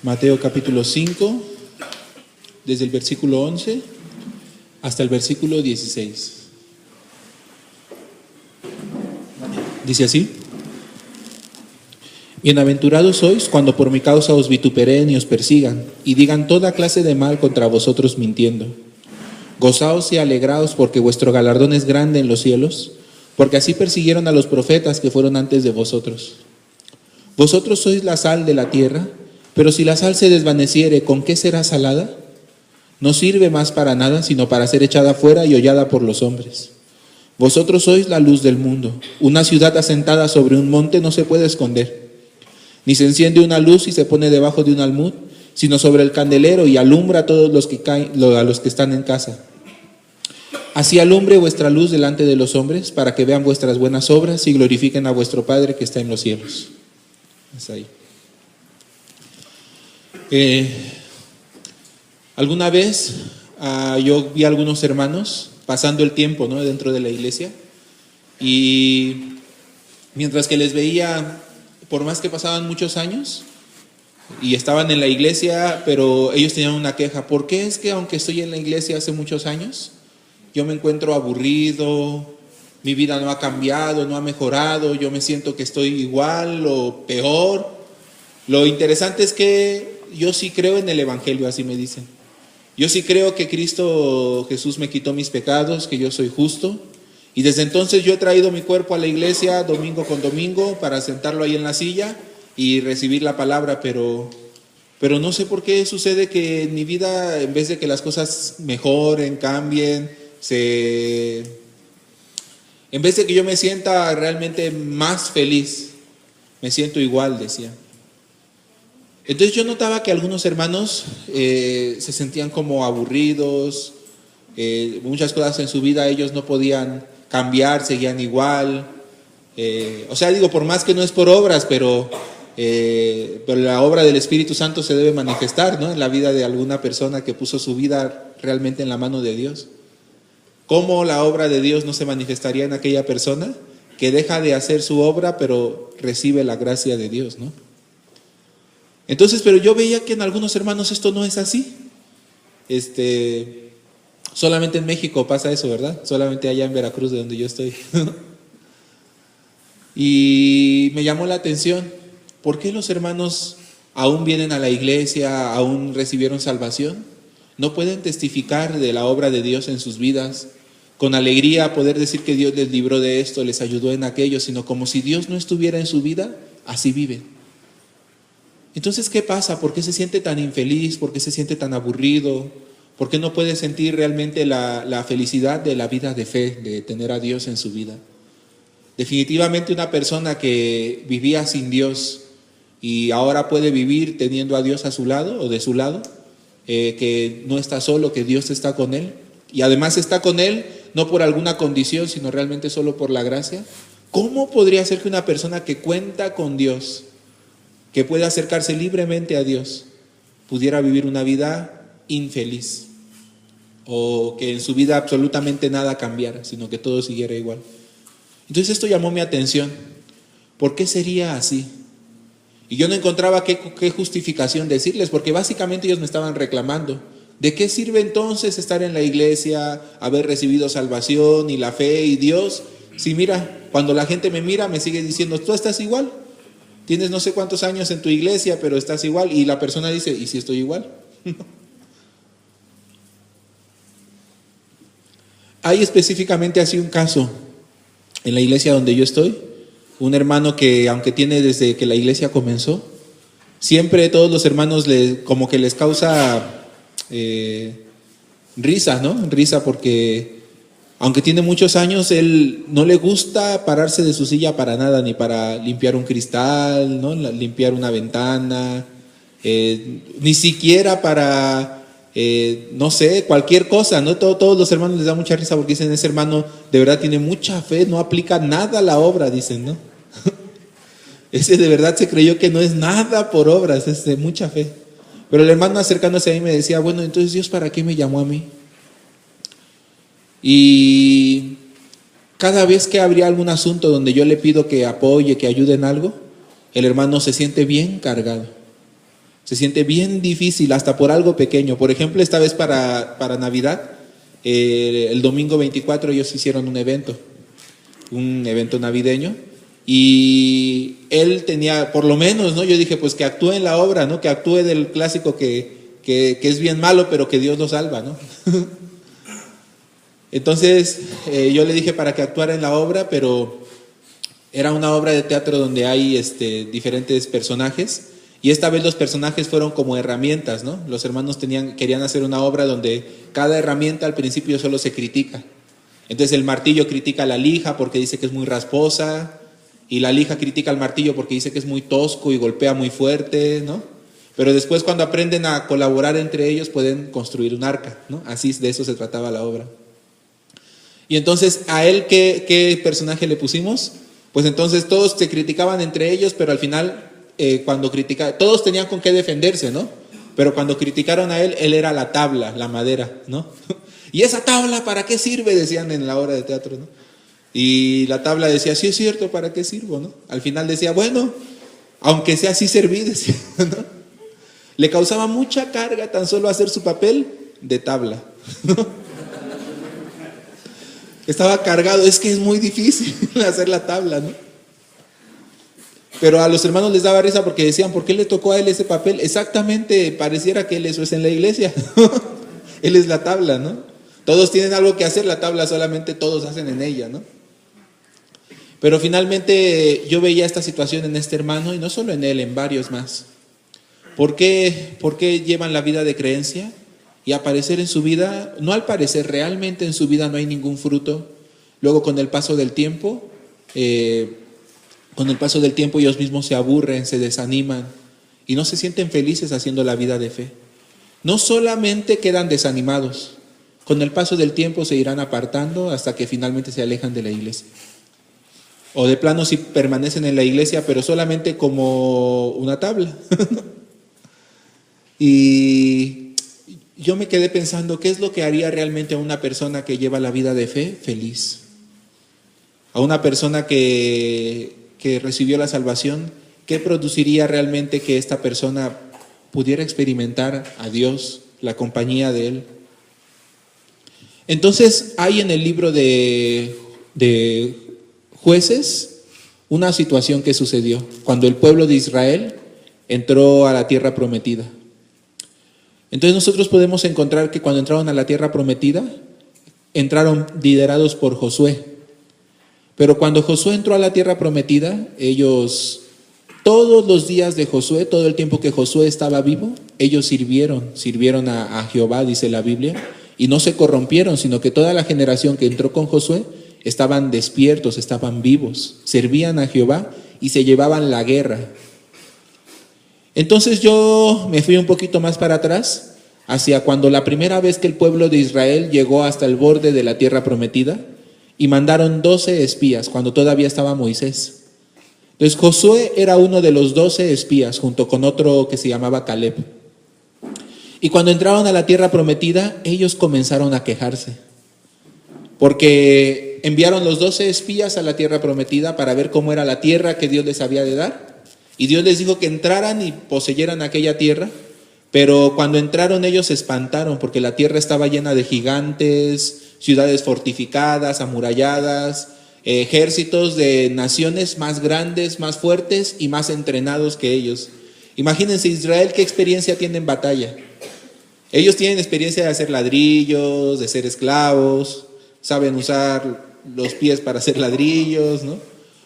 Mateo capítulo 5, desde el versículo 11 hasta el versículo 16. Dice así: Bienaventurados sois cuando por mi causa os vituperen y os persigan, y digan toda clase de mal contra vosotros mintiendo. Gozaos y alegraos, porque vuestro galardón es grande en los cielos, porque así persiguieron a los profetas que fueron antes de vosotros. Vosotros sois la sal de la tierra, pero si la sal se desvaneciere, ¿con qué será salada? No sirve más para nada, sino para ser echada fuera y hollada por los hombres. Vosotros sois la luz del mundo. Una ciudad asentada sobre un monte no se puede esconder. Ni se enciende una luz y se pone debajo de un almud, sino sobre el candelero, y alumbra a todos a los que están en casa. Así alumbre vuestra luz delante de los hombres, para que vean vuestras buenas obras y glorifiquen a vuestro Padre que está en los cielos. Es ahí. Alguna vez yo vi a algunos hermanos pasando el tiempo, ¿no?, dentro de la iglesia, y mientras que les veía, por más que pasaban muchos años y estaban en la iglesia, pero ellos tenían una queja: ¿por qué es que aunque estoy en la iglesia hace muchos años, yo me encuentro aburrido, mi vida no ha cambiado, no ha mejorado, yo me siento que estoy igual o peor? Lo interesante es que yo sí creo en el evangelio, así me dicen. Yo sí creo que Cristo Jesús me quitó mis pecados, que yo soy justo, y desde entonces yo he traído mi cuerpo a la iglesia domingo con domingo para sentarlo ahí en la silla y recibir la palabra, pero no sé por qué sucede que en mi vida, en vez de que las cosas mejoren, cambien, en vez de que yo me sienta realmente más feliz, me siento igual, decía. Entonces yo notaba que algunos hermanos se sentían como aburridos, muchas cosas en su vida ellos no podían cambiar, seguían igual. Por más que no es por obras, pero la obra del Espíritu Santo se debe manifestar, ¿no?, en la vida de alguna persona que puso su vida realmente en la mano de Dios. ¿Cómo la obra de Dios no se manifestaría en aquella persona que deja de hacer su obra, pero recibe la gracia de Dios, ¿no? Entonces, pero yo veía que en algunos hermanos esto no es así. Solamente en México pasa eso, ¿verdad? Solamente allá en Veracruz, de donde yo estoy. Y me llamó la atención: ¿por qué los hermanos aún vienen a la iglesia, aún recibieron salvación? No pueden testificar de la obra de Dios en sus vidas, con alegría poder decir que Dios les libró de esto, les ayudó en aquello, sino como si Dios no estuviera en su vida, así viven. Entonces, ¿qué pasa? ¿Por qué se siente tan infeliz? ¿Por qué se siente tan aburrido? ¿Por qué no puede sentir realmente la felicidad de la vida de fe, de tener a Dios en su vida? Definitivamente una persona que vivía sin Dios y ahora puede vivir teniendo a Dios a su lado o de su lado, que no está solo, que Dios está con él, y además está con él no por alguna condición, sino realmente solo por la gracia. ¿Cómo podría ser que una persona que cuenta con Dios, que puede acercarse libremente a Dios, pudiera vivir una vida infeliz, o que en su vida absolutamente nada cambiara, sino que todo siguiera igual? Entonces esto llamó mi atención. ¿Por qué sería así? Y yo no encontraba qué justificación decirles, porque básicamente ellos me estaban reclamando: ¿de qué sirve entonces estar en la iglesia, haber recibido salvación y la fe y Dios? Si mira, cuando la gente me mira me sigue diciendo: tú estás igual, tienes no sé cuántos años en tu iglesia, pero estás igual. Y la persona dice: ¿y si estoy igual? Hay específicamente así un caso en la iglesia donde yo estoy. Un hermano que, aunque tiene desde que la iglesia comenzó, siempre todos los hermanos como que les causa risa, ¿no? Risa porque aunque tiene muchos años, él no le gusta pararse de su silla para nada, ni para limpiar un cristal, ¿no?, limpiar una ventana, ni siquiera para, no sé, cualquier cosa, ¿no? Todos los hermanos les da mucha risa porque dicen: ese hermano de verdad tiene mucha fe, no aplica nada a la obra, dicen, ¿no? Ese de verdad se creyó que no es nada por obras, es de mucha fe. Pero el hermano, acercándose a mí, me decía: bueno, entonces Dios, ¿para qué me llamó a mí? Y cada vez que habría algún asunto donde yo le pido que apoye, que ayude en algo, el hermano se siente bien cargado. Se siente bien difícil hasta por algo pequeño. Por ejemplo, esta vez para Navidad, el domingo 24 ellos hicieron un evento navideño, y él tenía, por lo menos, ¿no? Yo dije, pues que actúe en la obra, ¿no? Que actúe del clásico que es bien malo, pero que Dios lo salva, ¿no? Entonces, yo le dije para que actuara en la obra, pero era una obra de teatro donde hay diferentes personajes, y esta vez los personajes fueron como herramientas, ¿no? Los hermanos querían hacer una obra donde cada herramienta al principio solo se critica. Entonces el martillo critica a la lija porque dice que es muy rasposa, y la lija critica al martillo porque dice que es muy tosco y golpea muy fuerte, ¿no? Pero después, cuando aprenden a colaborar entre ellos, pueden construir un arca, ¿no? Así, de eso se trataba la obra. Y entonces, ¿a él qué personaje le pusimos? Pues entonces todos se criticaban entre ellos, pero al final, cuando criticaban, todos tenían con qué defenderse, ¿no? Pero cuando criticaron a él era la tabla, la madera, ¿no? ¿Y esa tabla para qué sirve? Decían en la obra de teatro, ¿no? Y la tabla decía, sí es cierto, ¿para qué sirvo, no? Al final decía, bueno, aunque sea así serví, decía, ¿no? Le causaba mucha carga tan solo hacer su papel de tabla, ¿no? Estaba cargado, es que es muy difícil hacer la tabla, ¿no? Pero a los hermanos les daba risa porque decían, ¿por qué le tocó a él ese papel? Exactamente, pareciera que él eso es en la iglesia. Él es la tabla, ¿no? Todos tienen algo que hacer, la tabla solamente todos hacen en ella, ¿no? Pero finalmente yo veía esta situación en este hermano, y no solo en él, en varios más. ¿Por qué llevan la vida de creencia? Y aparecer en su vida, no al parecer, realmente en su vida no hay ningún fruto. Luego con el paso del tiempo, ellos mismos se aburren, se desaniman y no se sienten felices haciendo la vida de fe. No solamente quedan desanimados, con el paso del tiempo se irán apartando hasta que finalmente se alejan de la iglesia. O de plano si permanecen en la iglesia, pero solamente como una tabla. Y yo me quedé pensando, ¿qué es lo que haría realmente a una persona que lleva la vida de fe feliz? A una persona que recibió la salvación, ¿qué produciría realmente que esta persona pudiera experimentar a Dios, la compañía de Él? Entonces hay en el libro de Jueces una situación que sucedió cuando el pueblo de Israel entró a la tierra prometida. Entonces nosotros podemos encontrar que cuando entraron a la tierra prometida, entraron liderados por Josué. Pero cuando Josué entró a la tierra prometida, ellos, todos los días de Josué, todo el tiempo que Josué estaba vivo, ellos sirvieron a Jehová, dice la Biblia, y no se corrompieron, sino que toda la generación que entró con Josué estaban despiertos, estaban vivos, servían a Jehová y se llevaban la guerra. Entonces yo me fui un poquito más para atrás, hacia cuando la primera vez que el pueblo de Israel llegó hasta el borde de la tierra prometida, y mandaron 12 espías, cuando todavía estaba Moisés. Entonces Josué era uno de los 12 espías, junto con otro que se llamaba Caleb. Y cuando entraron a la tierra prometida, ellos comenzaron a quejarse, porque enviaron los 12 espías a la tierra prometida para ver cómo era la tierra que Dios les había de dar. Y Dios les dijo que entraran y poseyeran aquella tierra, pero cuando entraron ellos se espantaron porque la tierra estaba llena de gigantes, ciudades fortificadas, amuralladas, ejércitos de naciones más grandes, más fuertes y más entrenados que ellos. Imagínense Israel, ¿qué experiencia tiene en batalla? Ellos tienen experiencia de hacer ladrillos, de ser esclavos, saben usar los pies para hacer ladrillos, ¿no?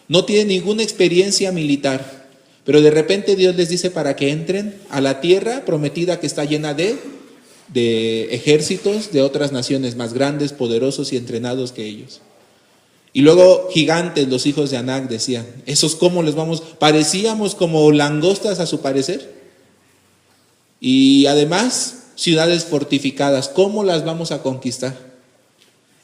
No tienen ninguna experiencia militar. Pero de repente Dios les dice para que entren a la tierra prometida que está llena de ejércitos de otras naciones más grandes, poderosos y entrenados que ellos. Y luego gigantes, los hijos de Anac, decían, ¿esos cómo les vamos? Parecíamos como langostas a su parecer. Y además, ciudades fortificadas, ¿cómo las vamos a conquistar?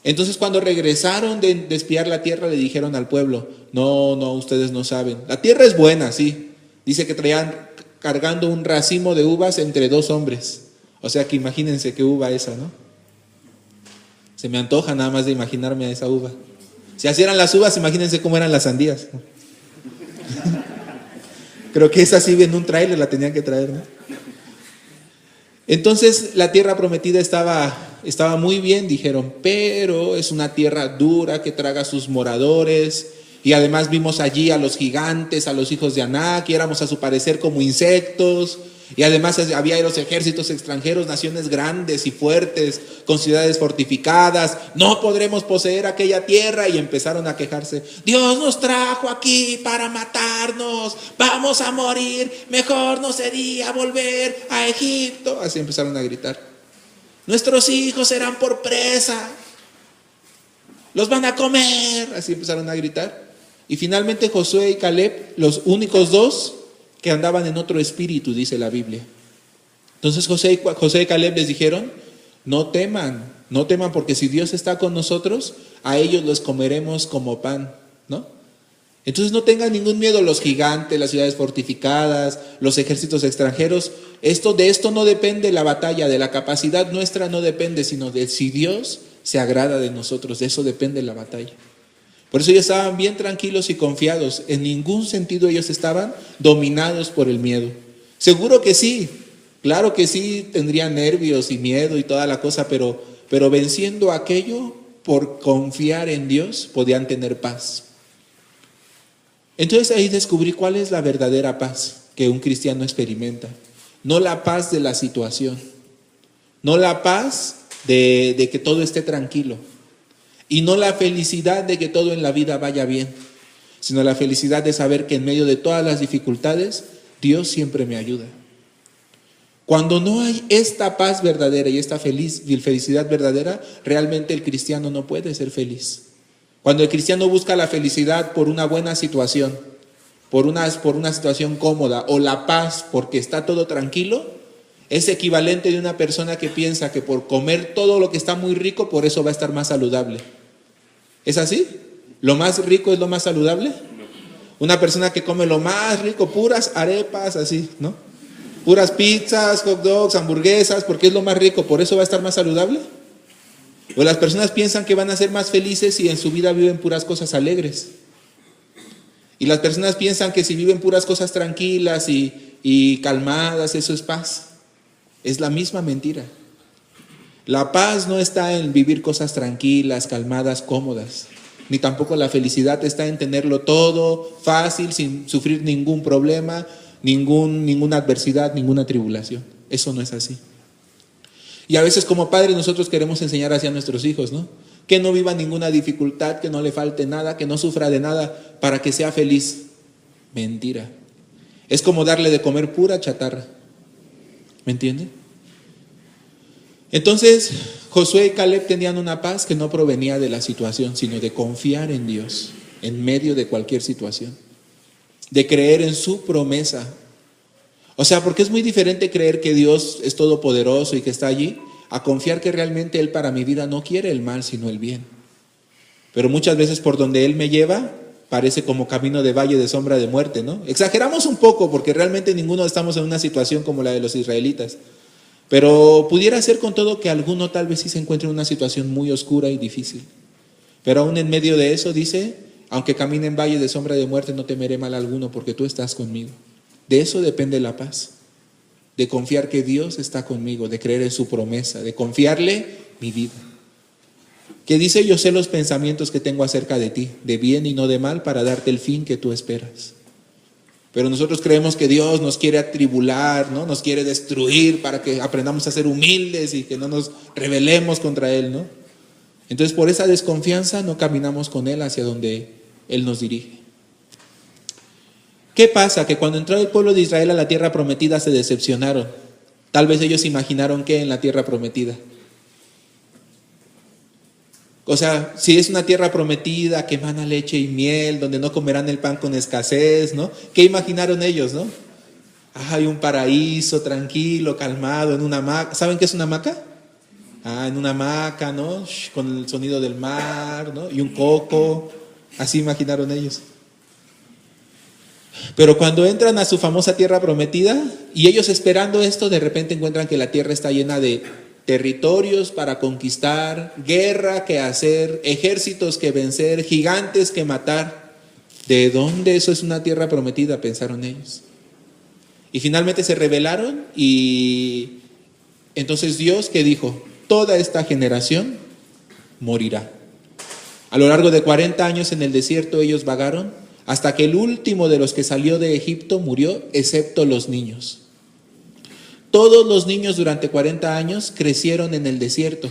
Entonces cuando regresaron de espiar la tierra, le dijeron al pueblo, no, ustedes no saben. La tierra es buena, sí. Dice que traían cargando un racimo de uvas entre 2 hombres. O sea que imagínense qué uva esa, ¿no? Se me antoja nada más de imaginarme a esa uva. Si así eran las uvas, imagínense cómo eran las sandías. Creo que esa sí en un tráiler la tenían que traer, ¿no? Entonces la tierra prometida estaba muy bien, dijeron, pero es una tierra dura que traga a sus moradores. Y además vimos allí a los gigantes, a los hijos de Anak, y éramos a su parecer como insectos. Y además había los ejércitos extranjeros, naciones grandes y fuertes, con ciudades fortificadas. No podremos poseer aquella tierra. Y empezaron a quejarse. Dios nos trajo aquí para matarnos. Vamos a morir. Mejor no sería volver a Egipto. Así empezaron a gritar. Nuestros hijos serán por presa. Los van a comer. Así empezaron a gritar. Y finalmente Josué y Caleb, los únicos dos que andaban en otro espíritu, dice la Biblia. Entonces Josué y Caleb les dijeron, no teman porque si Dios está con nosotros, a ellos los comeremos como pan, ¿no? Entonces no tengan ningún miedo los gigantes, las ciudades fortificadas, los ejércitos extranjeros. De esto no depende la batalla, de la capacidad nuestra no depende, sino de si Dios se agrada de nosotros, de eso depende la batalla. Por eso ellos estaban bien tranquilos y confiados. En ningún sentido ellos estaban dominados por el miedo. Seguro que sí, claro que sí, tendrían nervios y miedo y toda la cosa, pero venciendo aquello, por confiar en Dios, podían tener paz. Entonces ahí descubrí cuál es la verdadera paz que un cristiano experimenta. No la paz de la situación, no la paz de que todo esté tranquilo. Y no la felicidad de que todo en la vida vaya bien, sino la felicidad de saber que en medio de todas las dificultades, Dios siempre me ayuda. Cuando no hay esta paz verdadera y esta felicidad verdadera, realmente el cristiano no puede ser feliz. Cuando el cristiano busca la felicidad por una buena situación, por una situación cómoda, o la paz porque está todo tranquilo, es equivalente de una persona que piensa que por comer todo lo que está muy rico, por eso va a estar más saludable. ¿Es así? ¿Lo más rico es lo más saludable? Una persona que come lo más rico, puras arepas, así, ¿no? Puras pizzas, hot dogs, hamburguesas, porque es lo más rico, ¿por eso va a estar más saludable? O las personas piensan que van a ser más felices y en su vida viven puras cosas alegres. Y las personas piensan que si viven puras cosas tranquilas y calmadas, eso es paz. Es la misma mentira. La paz no está en vivir cosas tranquilas, calmadas, cómodas. Ni tampoco la felicidad está en tenerlo todo fácil, sin sufrir ningún problema, ninguna adversidad, ninguna tribulación. Eso no es así. Y a veces como padres nosotros queremos enseñar hacia nuestros hijos, ¿no? Que no viva ninguna dificultad, que no le falte nada, que no sufra de nada para que sea feliz. Mentira. Es como darle de comer pura chatarra. ¿Me entienden? Entonces, Josué y Caleb tenían una paz que no provenía de la situación, sino de confiar en Dios en medio de cualquier situación, de creer en su promesa. O sea, porque es muy diferente creer que Dios es todopoderoso y que está allí, a confiar que realmente Él para mi vida no quiere el mal, sino el bien. Pero muchas veces por donde Él me lleva, parece como camino de valle de sombra de muerte, ¿no? Exageramos un poco porque realmente ninguno estamos en una situación como la de los israelitas. Pero pudiera ser con todo que alguno tal vez sí se encuentre en una situación muy oscura y difícil. Pero aún en medio de eso dice, aunque camine en valle de sombra de muerte, no temeré mal alguno porque tú estás conmigo. De eso depende la paz. De confiar que Dios está conmigo, de creer en su promesa, de confiarle mi vida. Que dice, yo sé los pensamientos que tengo acerca de ti, de bien y no de mal, para darte el fin que tú esperas. Pero nosotros creemos que Dios nos quiere atribular, ¿no? Nos quiere destruir para que aprendamos a ser humildes y que no nos rebelemos contra Él, ¿no? Entonces por esa desconfianza no caminamos con Él hacia donde Él nos dirige. ¿Qué pasa? Que cuando entró el pueblo de Israel a la tierra prometida se decepcionaron. Tal vez ellos imaginaron que en la tierra prometida. O sea, si es una tierra prometida que emana leche y miel, donde no comerán el pan con escasez, ¿no? ¿Qué imaginaron ellos, no? Hay un paraíso tranquilo, calmado, en una hamaca. ¿Saben qué es una hamaca? En una hamaca, ¿no? Con el sonido del mar, ¿no? Y un coco. Así imaginaron ellos. Pero cuando entran a su famosa tierra prometida, y ellos esperando esto, de repente encuentran que la tierra está llena de territorios para conquistar, guerra que hacer, ejércitos que vencer, gigantes que matar. ¿De dónde eso es una tierra prometida? Pensaron ellos. Y finalmente se rebelaron y Entonces Dios, ¿qué dijo? Toda esta generación morirá. A lo largo de 40 años en el desierto ellos vagaron hasta que el último de los que salió de Egipto murió, excepto los niños. Todos los niños durante 40 años crecieron en el desierto.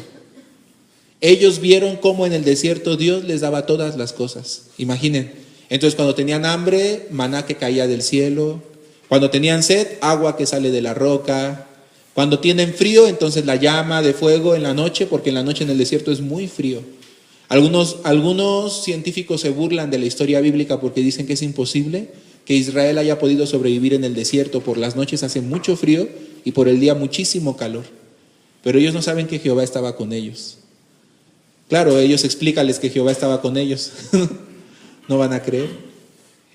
Ellos vieron cómo en el desierto Dios les daba todas las cosas. Imaginen, entonces cuando tenían hambre, maná que caía del cielo. Cuando tenían sed, agua que sale de la roca. Cuando tienen frío, entonces la llama de fuego en la noche, porque en la noche en el desierto es muy frío. Algunos científicos se burlan de la historia bíblica porque dicen que es imposible que Israel haya podido sobrevivir en el desierto. Por las noches hace mucho frío y por el día muchísimo calor. Pero ellos no saben que Jehová estaba con ellos. Claro, ellos explícales que Jehová estaba con ellos. No van a creer.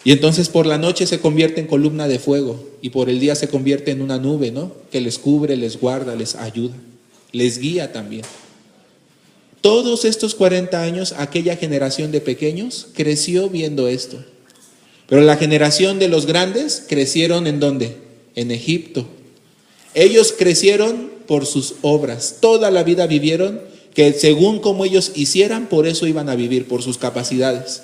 Y entonces por la noche se convierte en columna de fuego y por el día se convierte en una nube, ¿no? Que les cubre, les guarda, les ayuda, les guía también. Todos estos 40 años, aquella generación de pequeños creció viendo esto. Pero la generación de los grandes crecieron ¿en dónde? En Egipto. Ellos crecieron por sus obras. Toda la vida vivieron que según como ellos hicieran, por eso iban a vivir, por sus capacidades.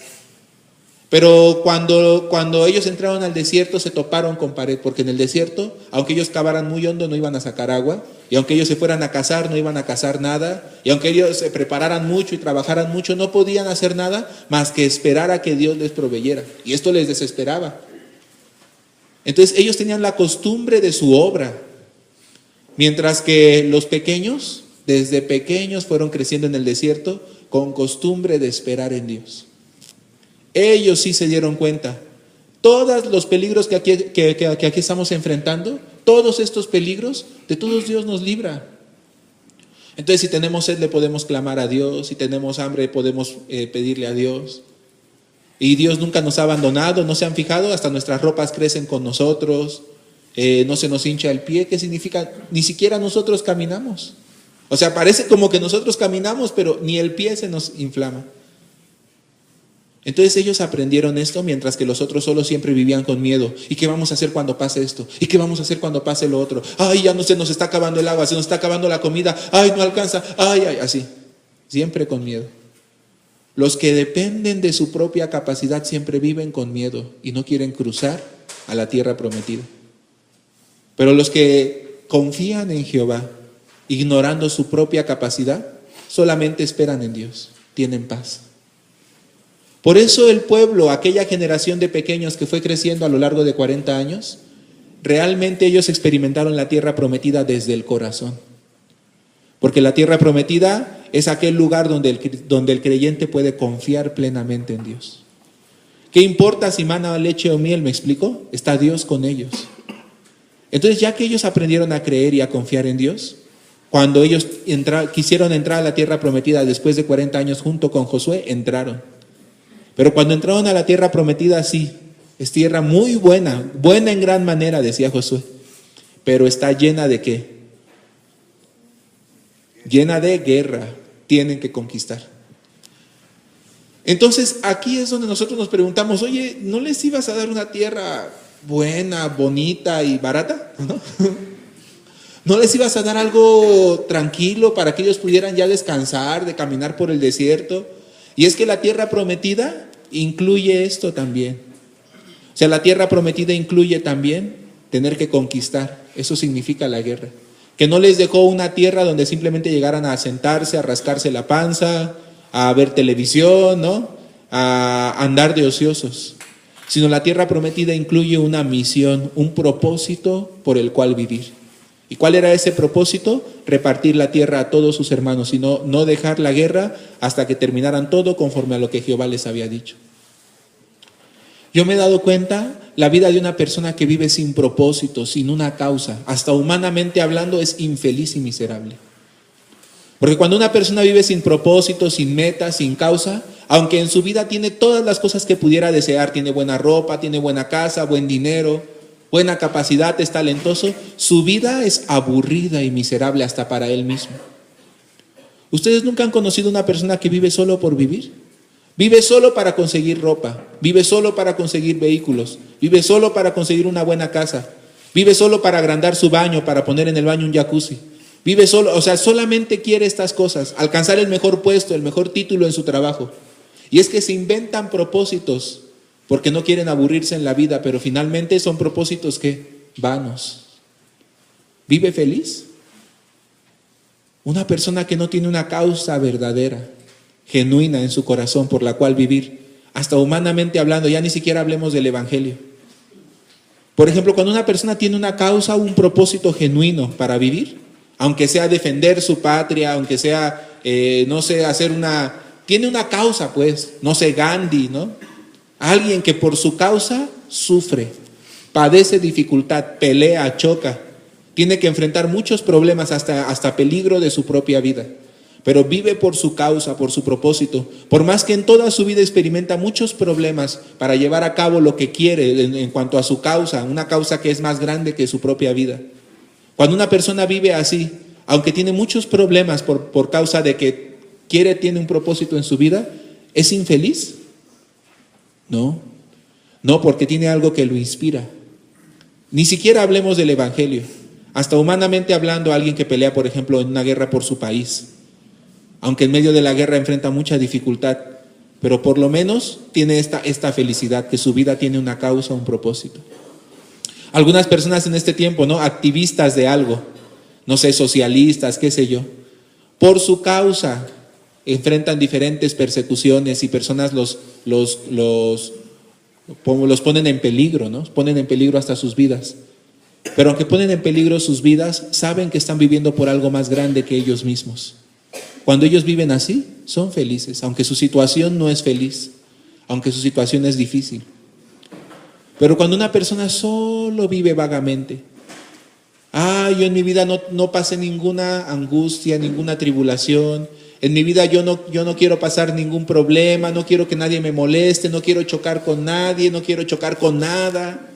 Pero cuando ellos entraron al desierto se toparon con pared, porque en el desierto, aunque ellos cavaran muy hondo, no iban a sacar agua, y aunque ellos se fueran a cazar, no iban a cazar nada, y aunque ellos se prepararan mucho y trabajaran mucho, no podían hacer nada más que esperar a que Dios les proveyera, y esto les desesperaba. Entonces ellos tenían la costumbre de su obra, mientras que los pequeños, desde pequeños fueron creciendo en el desierto con costumbre de esperar en Dios. Ellos sí se dieron cuenta. Todos los peligros que aquí estamos enfrentando, todos estos peligros, de todos Dios nos libra. Entonces si tenemos sed le podemos clamar a Dios, si tenemos hambre podemos pedirle a Dios. Y Dios nunca nos ha abandonado, ¿no se han fijado? Hasta nuestras ropas crecen con nosotros, no se nos hincha el pie. ¿Qué significa? Ni siquiera nosotros caminamos. O sea, parece como que nosotros caminamos, pero ni el pie se nos inflama. Entonces ellos aprendieron esto, mientras que los otros solo siempre vivían con miedo. ¿Y qué vamos a hacer cuando pase esto? ¿Y qué vamos a hacer cuando pase lo otro? Ay, ya no se nos está acabando el agua, se nos está acabando la comida. Ay, no alcanza. Ay, así. Siempre con miedo. Los que dependen de su propia capacidad siempre viven con miedo y no quieren cruzar a la tierra prometida. Pero los que confían en Jehová, ignorando su propia capacidad, solamente esperan en Dios, tienen paz. Por eso el pueblo, aquella generación de pequeños que fue creciendo a lo largo de 40 años, realmente ellos experimentaron la tierra prometida desde el corazón. Porque la tierra prometida es aquel lugar donde el creyente puede confiar plenamente en Dios. ¿Qué importa si mana leche o miel? ¿Me explico? Está Dios con ellos. Entonces, ya que ellos aprendieron a creer y a confiar en Dios, cuando ellos quisieron entrar a la tierra prometida después de 40 años junto con Josué, entraron. Pero cuando entraron a la tierra prometida, sí, es tierra muy buena, buena en gran manera, decía Josué, pero está llena ¿de qué? Llena de guerra, tienen que conquistar. Entonces aquí es donde nosotros nos preguntamos, oye, ¿no les ibas a dar una tierra buena, bonita y barata? ¿No? ¿No les ibas a dar algo tranquilo para que ellos pudieran ya descansar de caminar por el desierto? Y es que la tierra prometida incluye esto también. O sea, la tierra prometida incluye también tener que conquistar. Eso significa la guerra. Que no les dejó una tierra donde simplemente llegaran a sentarse, a rascarse la panza, a ver televisión, ¿no? A andar de ociosos. Sino la tierra prometida incluye una misión, un propósito por el cual vivir. ¿Y cuál era ese propósito? Repartir la tierra a todos sus hermanos y no dejar la guerra hasta que terminaran todo conforme a lo que Jehová les había dicho. Yo me he dado cuenta, la vida de una persona que vive sin propósito, sin una causa, hasta humanamente hablando, es infeliz y miserable. Porque cuando una persona vive sin propósito, sin meta, sin causa, aunque en su vida tiene todas las cosas que pudiera desear, tiene buena ropa, tiene buena casa, buen dinero, buena capacidad, es talentoso, su vida es aburrida y miserable hasta para él mismo. ¿Ustedes nunca han conocido una persona que vive solo por vivir? Vive solo para conseguir ropa, vive solo para conseguir vehículos, vive solo para conseguir una buena casa, vive solo para agrandar su baño, para poner en el baño un jacuzzi, Vive solo, o sea, solamente quiere estas cosas, alcanzar el mejor puesto, el mejor título en su trabajo. Y es que se inventan propósitos porque no quieren aburrirse en la vida, pero finalmente son propósitos que vanos. ¿Vive feliz? Una persona que no tiene una causa verdadera, genuina en su corazón por la cual vivir, hasta humanamente hablando, ya ni siquiera hablemos del evangelio. Por ejemplo, cuando una persona tiene una causa o un propósito genuino para vivir, aunque sea defender su patria, aunque sea, no sé, tiene una causa, pues, no sé, Gandhi, ¿no? Alguien que por su causa sufre, padece dificultad, pelea, choca, tiene que enfrentar muchos problemas, hasta peligro de su propia vida, pero vive por su causa, por su propósito, por más que en toda su vida experimenta muchos problemas para llevar a cabo lo que quiere en cuanto a su causa, una causa que es más grande que su propia vida. Cuando una persona vive así, aunque tiene muchos problemas por causa de que tiene un propósito en su vida, ¿es infeliz? No, porque tiene algo que lo inspira. Ni siquiera hablemos del evangelio. Hasta humanamente hablando, alguien que pelea, por ejemplo, en una guerra por su país, aunque en medio de la guerra enfrenta mucha dificultad, pero por lo menos tiene esta felicidad, que su vida tiene una causa, un propósito. Algunas personas en este tiempo, ¿no? Activistas de algo, no sé, socialistas, qué sé yo, por su causa enfrentan diferentes persecuciones y personas los ponen en peligro, ¿no? Ponen en peligro hasta sus vidas. Pero aunque ponen en peligro sus vidas, saben que están viviendo por algo más grande que ellos mismos. Cuando ellos viven así, son felices, aunque su situación no es feliz, aunque su situación es difícil. Pero cuando una persona solo vive vagamente, yo en mi vida no pasé ninguna angustia, ninguna tribulación, en mi vida yo no quiero pasar ningún problema, no quiero que nadie me moleste, no quiero chocar con nadie, no quiero chocar con nada.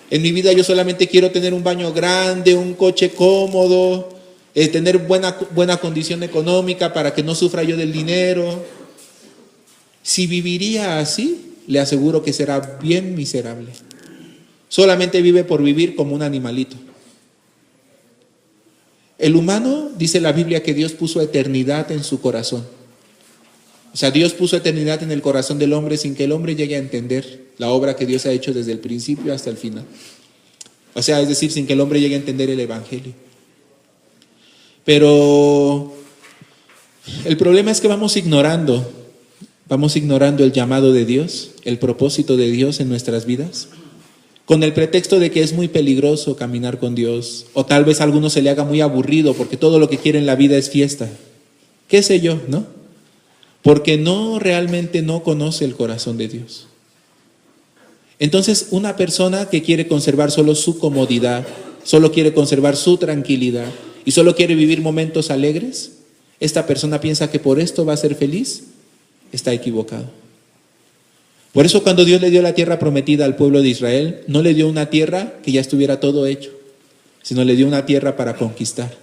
En mi vida yo solamente quiero tener un baño grande, un coche cómodo, tener buena condición económica para que no sufra yo del dinero. Si viviría así, le aseguro que será bien miserable. Solamente vive por vivir como un animalito. El humano, dice la Biblia, que Dios puso eternidad en su corazón. O sea, Dios puso eternidad en el corazón del hombre sin que el hombre llegue a entender la obra que Dios ha hecho desde el principio hasta el final. O sea, es decir, sin que el hombre llegue a entender el evangelio. Pero el problema es que vamos ignorando el llamado de Dios, el propósito de Dios en nuestras vidas, con el pretexto de que es muy peligroso caminar con Dios, o tal vez a alguno se le haga muy aburrido porque todo lo que quiere en la vida es fiesta. ¿Qué sé yo, no? Porque realmente no conoce el corazón de Dios. Entonces, una persona que quiere conservar solo su comodidad, solo quiere conservar su tranquilidad y solo quiere vivir momentos alegres, esta persona piensa que por esto va a ser feliz, está equivocado. Por eso cuando Dios le dio la tierra prometida al pueblo de Israel, no le dio una tierra que ya estuviera todo hecho, sino le dio una tierra para conquistar.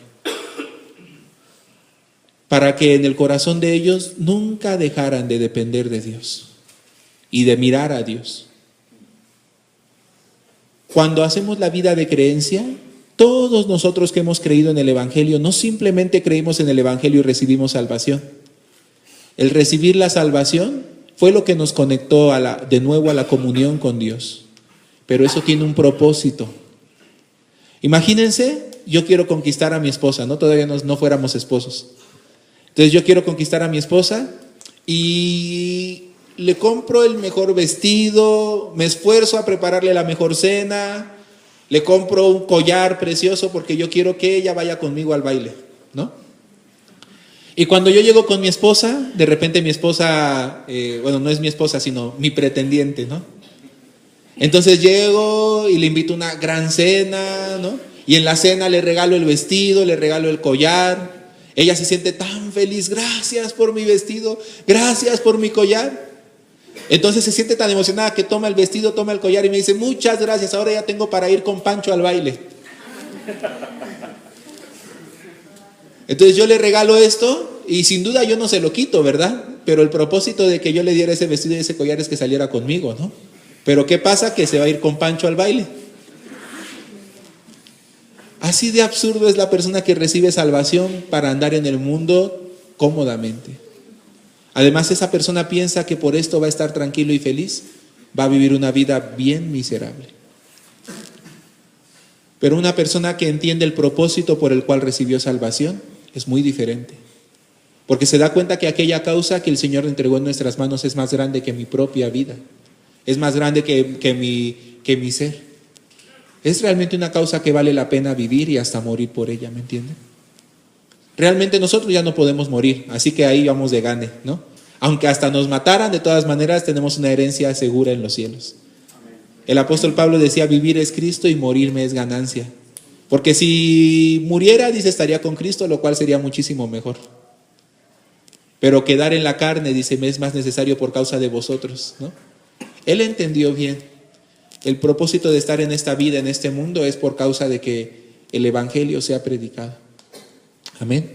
Para que en el corazón de ellos nunca dejaran de depender de Dios y de mirar a Dios. Cuando hacemos la vida de creencia, todos nosotros que hemos creído en el evangelio, no simplemente creímos en el evangelio y recibimos salvación. El recibir la salvación fue lo que nos conectó de nuevo a la comunión con Dios. Pero eso tiene un propósito. Imagínense, yo quiero conquistar a mi esposa, ¿no? Todavía no fuéramos esposos. Entonces yo quiero conquistar a mi esposa y le compro el mejor vestido, me esfuerzo a prepararle la mejor cena, le compro un collar precioso porque yo quiero que ella vaya conmigo al baile, ¿no? Y cuando yo llego con mi esposa, de repente mi esposa, no es mi esposa, sino mi pretendiente, ¿no? Entonces llego y le invito a una gran cena, ¿no? Y en la cena le regalo el vestido, le regalo el collar. Ella se siente tan feliz, gracias por mi vestido, gracias por mi collar. Entonces se siente tan emocionada que toma el vestido, toma el collar y me dice, muchas gracias, ahora ya tengo para ir con Pancho al baile. Entonces yo le regalo esto y sin duda yo no se lo quito, ¿verdad? Pero el propósito de que yo le diera ese vestido y ese collar es que saliera conmigo, ¿no? Pero ¿qué pasa? Que se va a ir con Pancho al baile. Así de absurdo es la persona que recibe salvación para andar en el mundo cómodamente. Además, esa persona piensa que por esto va a estar tranquilo y feliz, va a vivir una vida bien miserable. Pero una persona que entiende el propósito por el cual recibió salvación es muy diferente. Porque se da cuenta que aquella causa que el Señor entregó en nuestras manos es más grande que mi propia vida. Es más grande que mi ser. Es realmente una causa que vale la pena vivir y hasta morir por ella, ¿me entienden? Realmente nosotros ya no podemos morir, así que ahí vamos de gane, ¿no? Aunque hasta nos mataran, de todas maneras tenemos una herencia segura en los cielos. El apóstol Pablo decía, vivir es Cristo y morirme es ganancia. Porque si muriera, dice, estaría con Cristo, lo cual sería muchísimo mejor. Pero quedar en la carne, dice, me es más necesario por causa de vosotros, ¿no? Él entendió bien. El propósito de estar en esta vida, en este mundo, es por causa de que el evangelio sea predicado. Amén.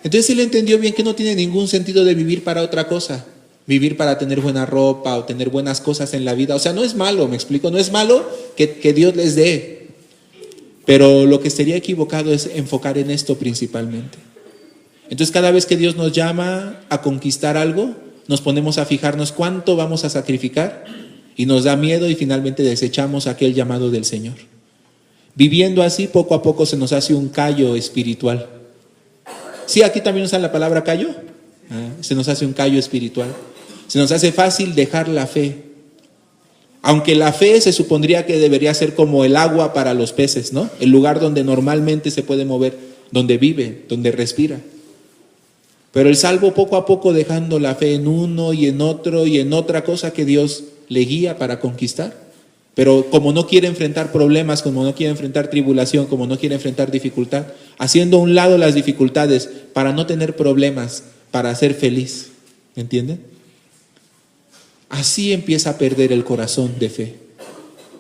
Entonces él entendió bien que no tiene ningún sentido de vivir para otra cosa. Vivir para tener buena ropa o tener buenas cosas en la vida. O sea, no es malo, me explico, no es malo que Dios les dé. Pero lo que sería equivocado es enfocar en esto principalmente. Entonces cada vez que Dios nos llama a conquistar algo, nos ponemos a fijarnos cuánto vamos a sacrificar y nos da miedo y finalmente desechamos aquel llamado del Señor. Viviendo así, poco a poco se nos hace un callo espiritual. Sí, aquí también usan la palabra callo. Se nos hace un callo espiritual. Se nos hace fácil dejar la fe. Aunque la fe se supondría que debería ser como el agua para los peces, ¿no? El lugar donde normalmente se puede mover, donde vive, donde respira. Pero el salvo poco a poco dejando la fe en uno y en otro y en otra cosa que Dios le guía para conquistar. Pero como no quiere enfrentar problemas, como no quiere enfrentar tribulación, como no quiere enfrentar dificultad, haciendo a un lado las dificultades para no tener problemas, para ser feliz. ¿Entienden? Así empieza a perder el corazón de fe.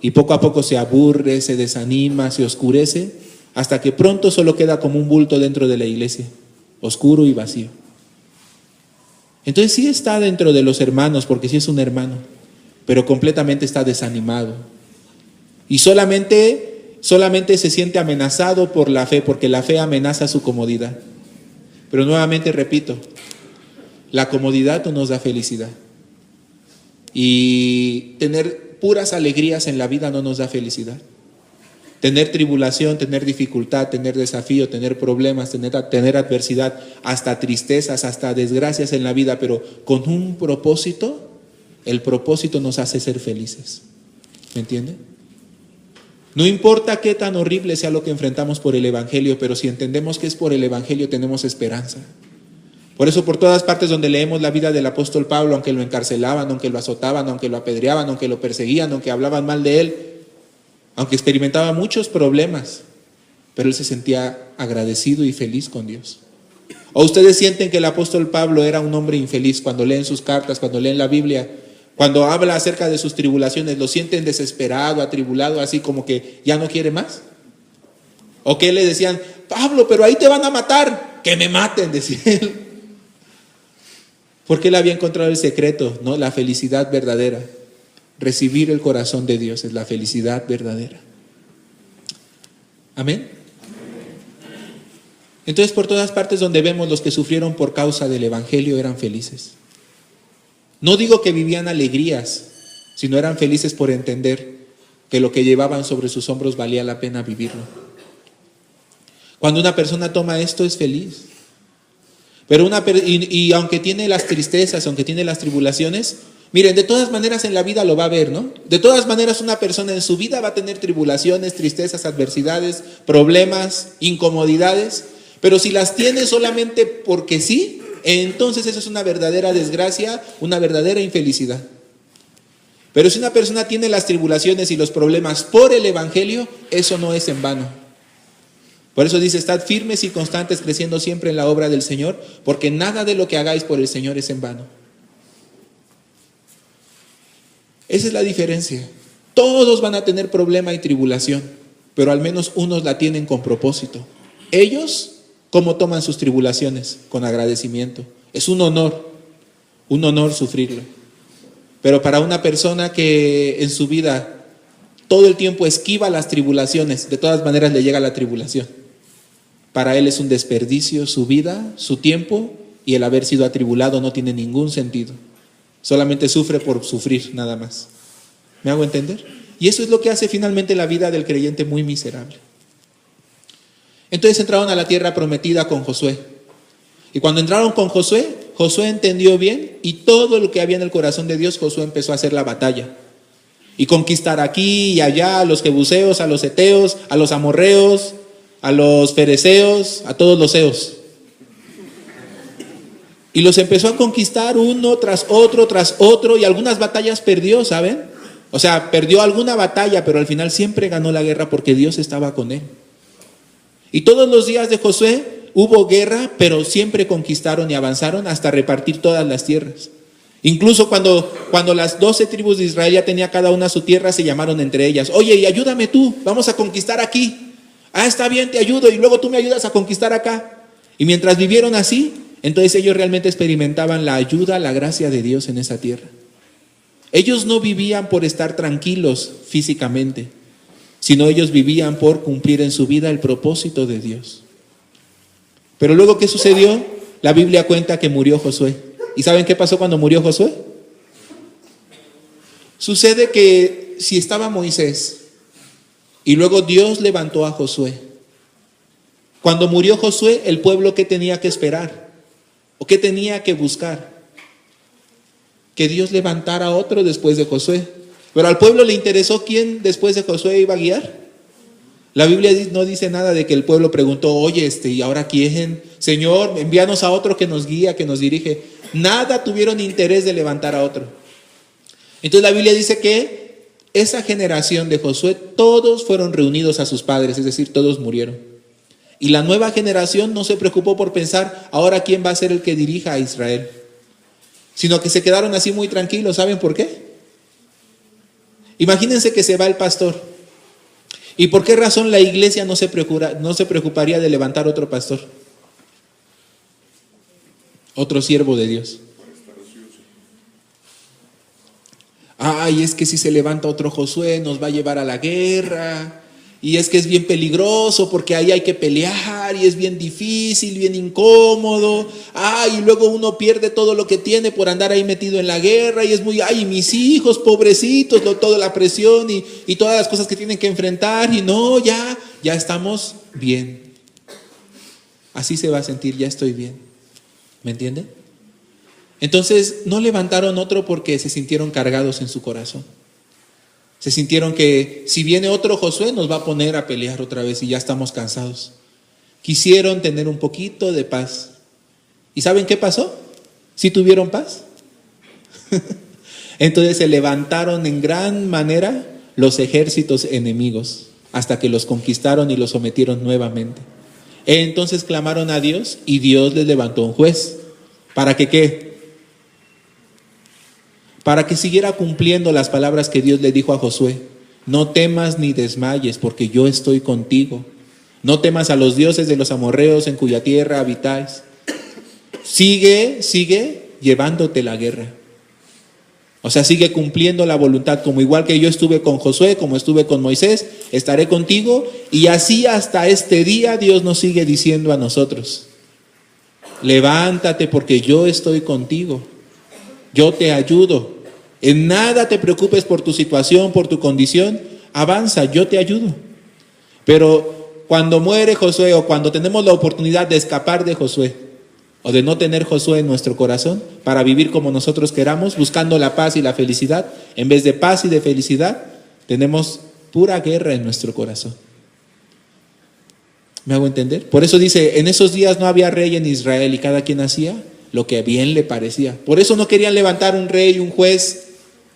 Y poco a poco se aburre, se desanima, se oscurece, hasta que pronto solo queda como un bulto dentro de la iglesia, oscuro y vacío. Entonces sí está dentro de los hermanos, porque sí es un hermano, pero completamente está desanimado. Y solamente se siente amenazado por la fe, porque la fe amenaza su comodidad. Pero nuevamente repito, la comodidad no nos da felicidad. Y tener puras alegrías en la vida no nos da felicidad. Tener tribulación, tener dificultad, tener desafío, tener problemas, tener adversidad, hasta tristezas, hasta desgracias en la vida, pero con un propósito, el propósito nos hace ser felices. ¿Me entienden? No importa qué tan horrible sea lo que enfrentamos por el evangelio, pero si entendemos que es por el evangelio tenemos esperanza. Por eso por todas partes donde leemos la vida del apóstol Pablo, aunque lo encarcelaban, aunque lo azotaban, aunque lo apedreaban, aunque lo perseguían, aunque hablaban mal de él, aunque experimentaba muchos problemas, pero él se sentía agradecido y feliz con Dios. ¿O ustedes sienten que el apóstol Pablo era un hombre infeliz cuando leen sus cartas, cuando leen la Biblia, cuando habla acerca de sus tribulaciones? ¿Lo sienten desesperado, atribulado, así como que ya no quiere más? ¿O qué le decían? Pablo, pero ahí te van a matar. Que me maten, decía él. Porque él había encontrado el secreto, ¿no? La felicidad verdadera. Recibir el corazón de Dios es la felicidad verdadera. Amén. Entonces por todas partes donde vemos los que sufrieron por causa del evangelio eran felices. No digo que vivían alegrías, sino eran felices por entender que lo que llevaban sobre sus hombros valía la pena vivirlo. Cuando una persona toma esto es feliz. Pero y aunque tiene las tristezas, aunque tiene las tribulaciones, miren, de todas maneras en la vida lo va a ver, ¿no? De todas maneras una persona en su vida va a tener tribulaciones, tristezas, adversidades, problemas, incomodidades, pero si las tiene solamente porque sí, entonces eso es una verdadera desgracia, una verdadera infelicidad. Pero si una persona tiene las tribulaciones y los problemas por el evangelio, eso no es en vano. Por eso dice, estad firmes y constantes, creciendo siempre en la obra del Señor, porque nada de lo que hagáis por el Señor es en vano. Esa es la diferencia. Todos van a tener problema y tribulación, pero al menos unos la tienen con propósito. Ellos, ¿cómo toman sus tribulaciones? Con agradecimiento. Es un honor sufrirlo. Pero para una persona que en su vida todo el tiempo esquiva las tribulaciones, de todas maneras le llega la tribulación. Para él es un desperdicio su vida, su tiempo, y el haber sido atribulado no tiene ningún sentido. Solamente sufre por sufrir, nada más. ¿Me hago entender? Y eso es lo que hace finalmente la vida del creyente muy miserable. Entonces entraron a la tierra prometida con Josué. Y cuando entraron con Josué, Josué entendió bien, y todo lo que había en el corazón de Dios, Josué empezó a hacer la batalla. Y conquistar aquí y allá a los jebuseos, a los heteos, a los amorreos, a los fereceos, a todos los eos. Y los empezó a conquistar uno tras otro, y algunas batallas perdió, ¿saben? O sea, perdió alguna batalla, pero al final siempre ganó la guerra porque Dios estaba con él. Y todos los días de Josué hubo guerra, pero siempre conquistaron y avanzaron hasta repartir todas las tierras. Incluso cuando las 12 tribus de Israel ya tenía cada una su tierra, se llamaron entre ellas: oye, y ayúdame tú, vamos a conquistar aquí. Ah, está bien, te ayudo, y luego tú me ayudas a conquistar acá. Y mientras vivieron así, entonces ellos realmente experimentaban la ayuda, la gracia de Dios en esa tierra. Ellos no vivían por estar tranquilos físicamente, sino ellos vivían por cumplir en su vida el propósito de Dios. Pero luego, ¿qué sucedió? La Biblia cuenta que murió Josué. ¿Y saben qué pasó cuando murió Josué? Sucede que si estaba Moisés y luego Dios levantó a Josué, cuando murió Josué, el pueblo, ¿qué tenía que esperar? ¿O qué tenía que buscar? Que Dios levantara a otro después de Josué. Pero al pueblo le interesó quién después de Josué iba a guiar. La Biblia no dice nada de que el pueblo preguntó: oye, ¿y ahora quién? Señor, envíanos a otro que nos guía, que nos dirige. Nada tuvieron interés de levantar a otro. Entonces la Biblia dice que esa generación de Josué, todos fueron reunidos a sus padres, es decir, todos murieron. Y la nueva generación no se preocupó por pensar: ahora quién va a ser el que dirija a Israel, sino que se quedaron así muy tranquilos. ¿Saben por qué? Imagínense que se va el pastor. ¿Y por qué razón la iglesia no se preocuparía de levantar otro pastor? Otro siervo de Dios. Ay, es que si se levanta otro Josué nos va a llevar a la guerra. Y es que es bien peligroso porque ahí hay que pelear y es bien difícil, bien incómodo. Y luego uno pierde todo lo que tiene por andar ahí metido en la guerra y es muy, mis hijos, pobrecitos, toda la presión y todas las cosas que tienen que enfrentar. Y no, ya estamos bien. Así se va a sentir: ya estoy bien. ¿Me entienden? Entonces no levantaron otro porque se sintieron cargados en su corazón. Se sintieron que si viene otro Josué nos va a poner a pelear otra vez y ya estamos cansados. Quisieron tener un poquito de paz. ¿Y saben qué pasó? ¿Sí tuvieron paz? Entonces se levantaron en gran manera los ejércitos enemigos hasta que los conquistaron y los sometieron nuevamente. Entonces clamaron a Dios y Dios les levantó un juez. ¿Para que qué? Para que siguiera cumpliendo las palabras que Dios le dijo a Josué: no temas ni desmayes, porque yo estoy contigo. No temas a los dioses de los amorreos en cuya tierra habitáis. Sigue llevándote la guerra. O sea, sigue cumpliendo la voluntad, como igual que yo estuve con Josué, como estuve con Moisés, estaré contigo. Y así hasta este día Dios nos sigue diciendo a nosotros: levántate porque yo estoy contigo. Yo te ayudo. En nada te preocupes por tu situación, por tu condición. Avanza, yo te ayudo. Pero cuando muere Josué, o cuando tenemos la oportunidad de escapar de Josué, o de no tener Josué en nuestro corazón, para vivir como nosotros queramos, buscando la paz y la felicidad, en vez de paz y de felicidad, tenemos pura guerra en nuestro corazón. ¿Me hago entender? Por eso dice: en esos días no había rey en Israel y cada quien hacía lo que bien le parecía. Por eso no querían levantar un rey, un juez.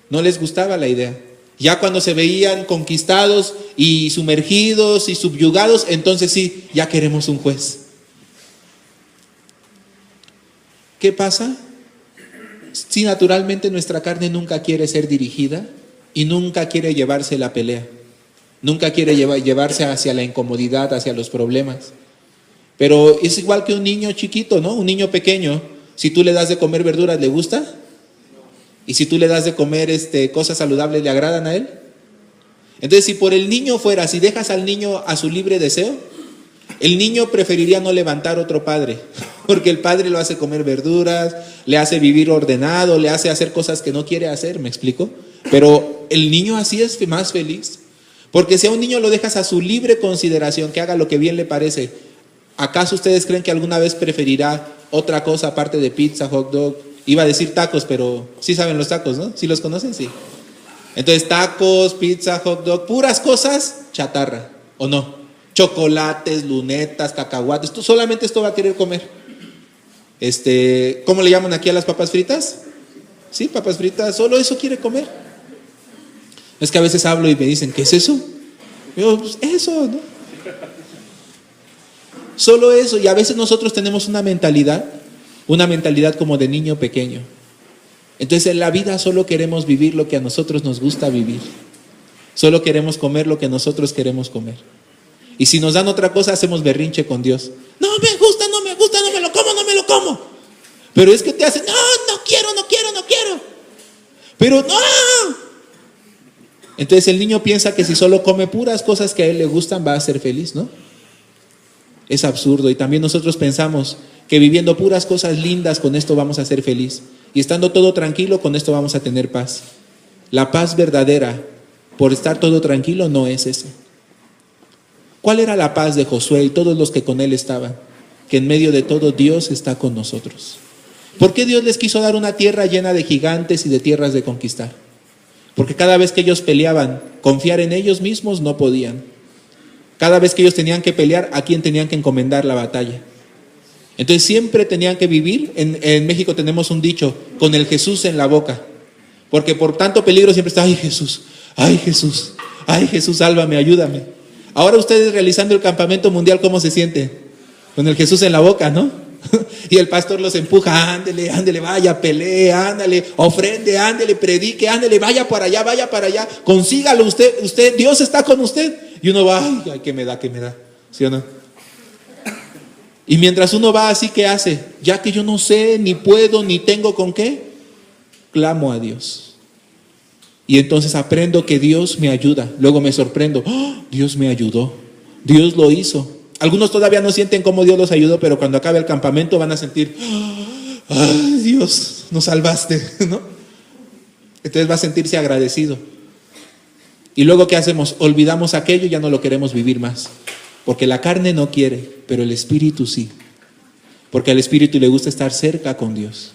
No les gustaba la idea. Ya cuando se veían conquistados y sumergidos y subyugados, entonces sí, ya queremos un juez. ¿Qué pasa? Si naturalmente nuestra carne nunca quiere ser dirigida y nunca quiere llevarse la pelea. Nunca quiere llevarse hacia la incomodidad, hacia los problemas. Pero es igual que un niño chiquito, ¿no? Un niño pequeño. Si tú le das de comer verduras, ¿le gusta? Y si tú le das de comer cosas saludables, ¿le agradan a él? Entonces, si por el niño fuera, si dejas al niño a su libre deseo, el niño preferiría no levantar otro padre, porque el padre lo hace comer verduras, le hace vivir ordenado, le hace hacer cosas que no quiere hacer, ¿me explico? Pero el niño así es más feliz, porque si a un niño lo dejas a su libre consideración, que haga lo que bien le parece, ¿acaso ustedes creen que alguna vez preferirá otra cosa aparte de pizza, hot dog? Iba a decir tacos, pero sí saben los tacos, ¿no? ¿Sí los conocen? Sí. Entonces, tacos, pizza, hot dog, puras cosas chatarra, ¿o no? Chocolates, lunetas, cacahuates, solamente esto va a querer comer. ¿Cómo le llaman aquí a las papas fritas? Sí, papas fritas, solo eso quiere comer. Es que a veces hablo y me dicen, ¿qué es eso? Yo, pues eso, ¿no? Solo eso, y a veces nosotros tenemos una mentalidad como de niño pequeño. Entonces en la vida solo queremos vivir lo que a nosotros nos gusta vivir. Solo queremos comer lo que nosotros queremos comer. Y si nos dan otra cosa, hacemos berrinche con Dios. No me gusta, no me gusta, no me lo como. Pero es que te hacen, no quiero. Pero no. Entonces el niño piensa que si solo come puras cosas que a él le gustan, va a ser feliz, ¿no? Es absurdo. Y también nosotros pensamos que viviendo puras cosas lindas, con esto vamos a ser feliz. Y estando todo tranquilo, con esto vamos a tener paz. La paz verdadera, por estar todo tranquilo, no es esa. ¿Cuál era la paz de Josué y todos los que con él estaban? Que en medio de todo Dios está con nosotros. ¿Por qué Dios les quiso dar una tierra llena de gigantes y de tierras de conquistar? Porque cada vez que ellos peleaban, confiar en ellos mismos no podían. Cada vez que ellos tenían que pelear, ¿a quién tenían que encomendar la batalla? Entonces siempre tenían que vivir, en México tenemos un dicho, con el Jesús en la boca. Porque por tanto peligro siempre está, ay Jesús, sálvame, ayúdame. Ahora ustedes realizando el campamento mundial, ¿cómo se sienten? Con el Jesús en la boca, ¿no? Y el pastor los empuja, ándele, vaya, pelee, ándale, ofrende, ándele, predique, ándele, vaya para allá, consígalo usted, Dios está con usted. Y uno va, ay, ¿qué me da? ¿Sí o no? Y mientras uno va así, ¿qué hace? Ya que yo no sé, ni puedo, ni tengo con qué, clamo a Dios. Y entonces aprendo que Dios me ayuda. Luego me sorprendo, Dios me ayudó, Dios lo hizo. Algunos todavía no sienten cómo Dios los ayudó, pero cuando acabe el campamento van a sentir, ¡ay, Dios, nos salvaste! ¿No? Entonces va a sentirse agradecido. Y luego, ¿qué hacemos? Olvidamos aquello y ya no lo queremos vivir más. Porque la carne no quiere, pero el espíritu sí. Porque al espíritu le gusta estar cerca con Dios.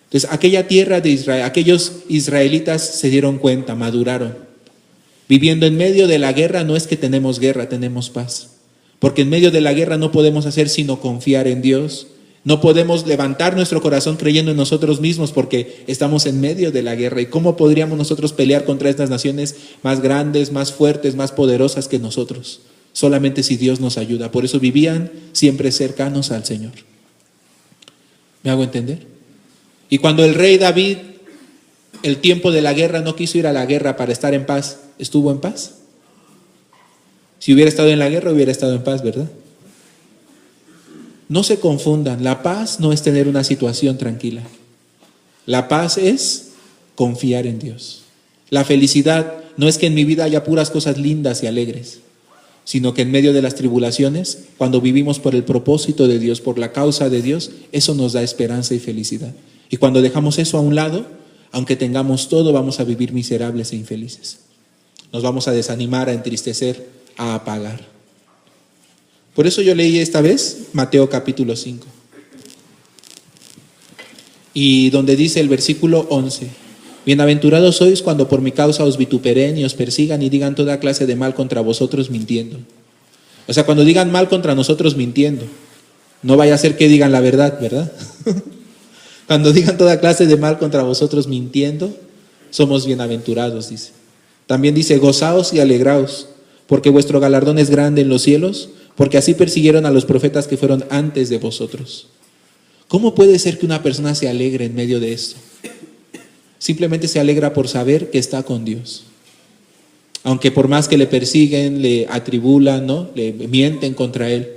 Entonces, aquella tierra de Israel, aquellos israelitas se dieron cuenta, maduraron. Viviendo en medio de la guerra, no es que tenemos guerra, tenemos paz. Porque en medio de la guerra no podemos hacer sino confiar en Dios. No podemos levantar nuestro corazón creyendo en nosotros mismos porque estamos en medio de la guerra. ¿Y cómo podríamos nosotros pelear contra estas naciones más grandes, más fuertes, más poderosas que nosotros? Solamente si Dios nos ayuda. Por eso vivían siempre cercanos al Señor. ¿Me hago entender? Y cuando el rey David, el tiempo de la guerra, no quiso ir a la guerra para estar en paz, ¿estuvo en paz? Si hubiera estado en la guerra, hubiera estado en paz, ¿verdad? No se confundan, la paz no es tener una situación tranquila. La paz es confiar en Dios. La felicidad no es que en mi vida haya puras cosas lindas y alegres, sino que en medio de las tribulaciones, cuando vivimos por el propósito de Dios, por la causa de Dios, eso nos da esperanza y felicidad. Y cuando dejamos eso a un lado, aunque tengamos todo, vamos a vivir miserables e infelices. Nos vamos a desanimar, a entristecer, a apagar. Por eso yo leí esta vez Mateo capítulo 5. Y donde dice el versículo 11: bienaventurados sois cuando por mi causa os vituperen y os persigan y digan toda clase de mal contra vosotros mintiendo. O sea, cuando digan mal contra nosotros mintiendo, no vaya a ser que digan la verdad, ¿verdad? Cuando digan toda clase de mal contra vosotros mintiendo, somos bienaventurados, dice. También dice: gozaos y alegraos, porque vuestro galardón es grande en los cielos, porque así persiguieron a los profetas que fueron antes de vosotros. ¿Cómo puede ser que una persona se alegre en medio de esto? Simplemente se alegra por saber que está con Dios. Aunque por más que le persiguen, le atribulan, ¿no?, le mienten contra él,